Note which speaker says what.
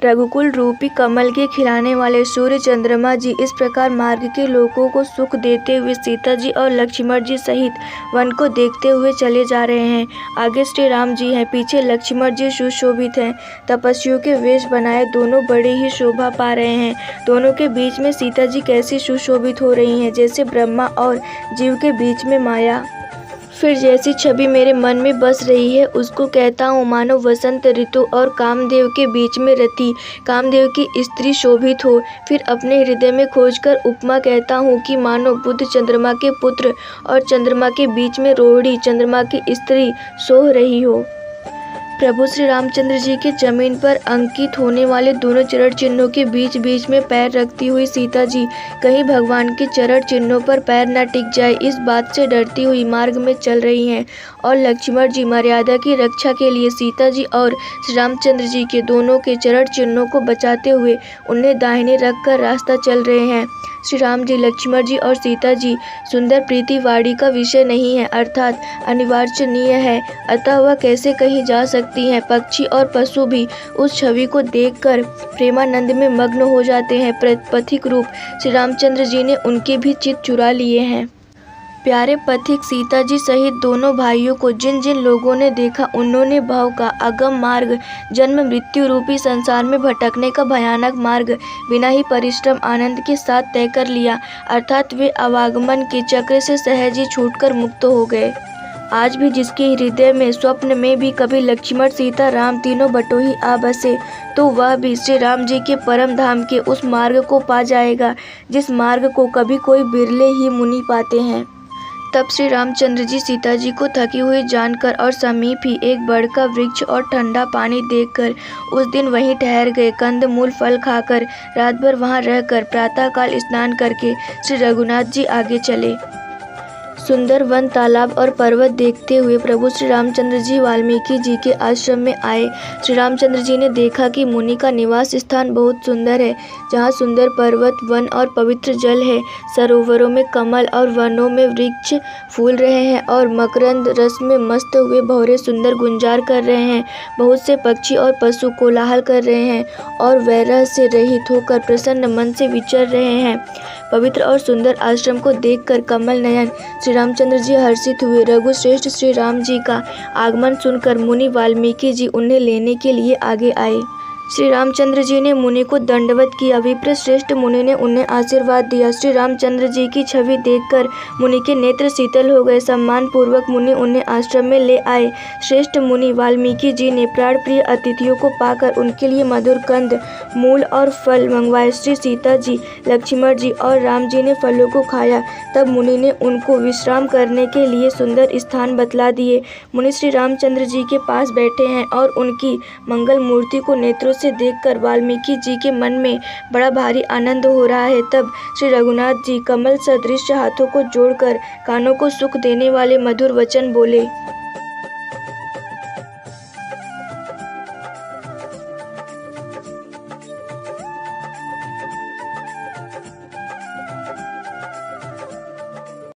Speaker 1: रघुकुल रूपी कमल के खिलाने वाले सूर्य चंद्रमा जी इस प्रकार मार्ग के लोगों को सुख देते हुए सीता जी और लक्ष्मण जी सहित वन को देखते हुए चले जा रहे हैं। आगे श्री राम जी हैं, पीछे लक्ष्मण जी सुशोभित हैं, तपस्वियों के वेश बनाए दोनों बड़े ही शोभा पा रहे हैं। दोनों के बीच में सीता जी कैसी सुशोभित हो रही हैं, जैसे ब्रह्मा और जीव के बीच में माया। फिर जैसी छवि मेरे मन में बस रही है उसको कहता हूँ मानो वसंत ऋतु और कामदेव के बीच में रति कामदेव की स्त्री शोभित हो। फिर अपने हृदय में खोजकर उपमा कहता हूँ कि मानो बुध चंद्रमा के पुत्र और चंद्रमा के बीच में रोहिणी चंद्रमा की स्त्री सोह रही हो। प्रभु श्री रामचंद्र जी के जमीन पर अंकित होने वाले दोनों चरण चिन्हों के बीच बीच में पैर रखती हुई सीता जी कहीं भगवान के चरण चिन्हों पर पैर न टिक जाए इस बात से डरती हुई मार्ग में चल रही हैं और लक्ष्मण जी मर्यादा की रक्षा के लिए सीता जी और श्री रामचंद्र जी के दोनों के चरण चिन्हों को बचाते हुए उन्हें दाहिने रखकर रास्ता चल रहे हैं। श्री राम जी, लक्ष्मण जी और सीता जी सुंदर प्रीतिवाड़ी का विषय नहीं है, अर्थात अनिवार्यनीय है, अतः वह कैसे कहीं जा सकती हैं। पक्षी और पशु भी उस छवि को देखकर प्रेमानंद में मग्न हो जाते हैं। पथिक रूप श्री रामचंद्र जी ने उनके भी चित्त चुरा लिए हैं। प्यारे पथिक सीता जी सहित दोनों भाइयों को जिन जिन लोगों ने देखा उन्होंने भव का अगम मार्ग, जन्म मृत्यु रूपी संसार में भटकने का भयानक मार्ग बिना ही परिश्रम आनंद के साथ तय कर लिया, अर्थात वे आवागमन के चक्र से सहज ही छूटकर मुक्त हो गए। आज भी जिसके हृदय में स्वप्न में भी कभी लक्ष्मण सीता राम तीनों बटोही आ बसे तो वह भी श्री राम जी के परम धाम के उस मार्ग को पा जाएगा जिस मार्ग को कभी कोई बिरले ही मुनि पाते हैं। तब श्री रामचंद्र जी सीता जी को थकी हुई जानकर और समीप ही एक बड़ का वृक्ष और ठंडा पानी देखकर उस दिन वहीं ठहर गए। कंद मूल फल खाकर रात भर वहां रहकर प्रातःकाल स्नान करके श्री रघुनाथ जी आगे चले। सुंदर वन, तालाब और पर्वत देखते हुए प्रभु श्री रामचंद्र जी वाल्मीकि जी के आश्रम में आए। श्री रामचंद्र जी ने देखा कि मुनि का निवास स्थान बहुत सुंदर है, जहाँ सुंदर पर्वत, वन और पवित्र जल है। सरोवरों में कमल और वनों में वृक्ष फूल रहे हैं और मकरंद रस में मस्त हुए भौरे सुंदर गुंजार कर रहे हैं। बहुत से पक्षी और पशु कोलाहल कर रहे हैं और वैरह से रहित होकर प्रसन्न मन से विचर रहे हैं। पवित्र और सुंदर आश्रम को देखकर कमल नयन श्री रामचंद्र जी हर्षित हुए। रघुश्रेष्ठ श्री राम जी का आगमन सुनकर मुनि वाल्मीकि जी उन्हें लेने के लिए आगे आए। श्री रामचंद्र जी ने मुनि को दंडवत किया। विप्र श्रेष्ठ मुनि ने उन्हें आशीर्वाद दिया। श्री रामचंद्र जी की छवि देखकर मुनि के नेत्र शीतल हो गए। सम्मान पूर्वक मुनि उन्हें आश्रम में ले आए। श्रेष्ठ मुनि वाल्मीकि जी ने प्राण प्रिय अतिथियों को पाकर उनके लिए मधुर कंद, मूल और फल मंगवाए। श्री सीता जी, लक्ष्मण जी और राम जी ने फलों को खाया। तब मुनि ने उनको विश्राम करने के लिए सुंदर स्थान बतला दिए। मुनि श्री रामचंद्र जी के पास बैठे हैं और उनकी मंगल मूर्ति को नेत्रों से देखकर वाल्मीकि जी के मन में बड़ा भारी आनंद हो रहा है। तब श्री रघुनाथ जी कमल सदृश हाथों को जोड़कर कानों को सुख देने वाले मधुर वचन बोले।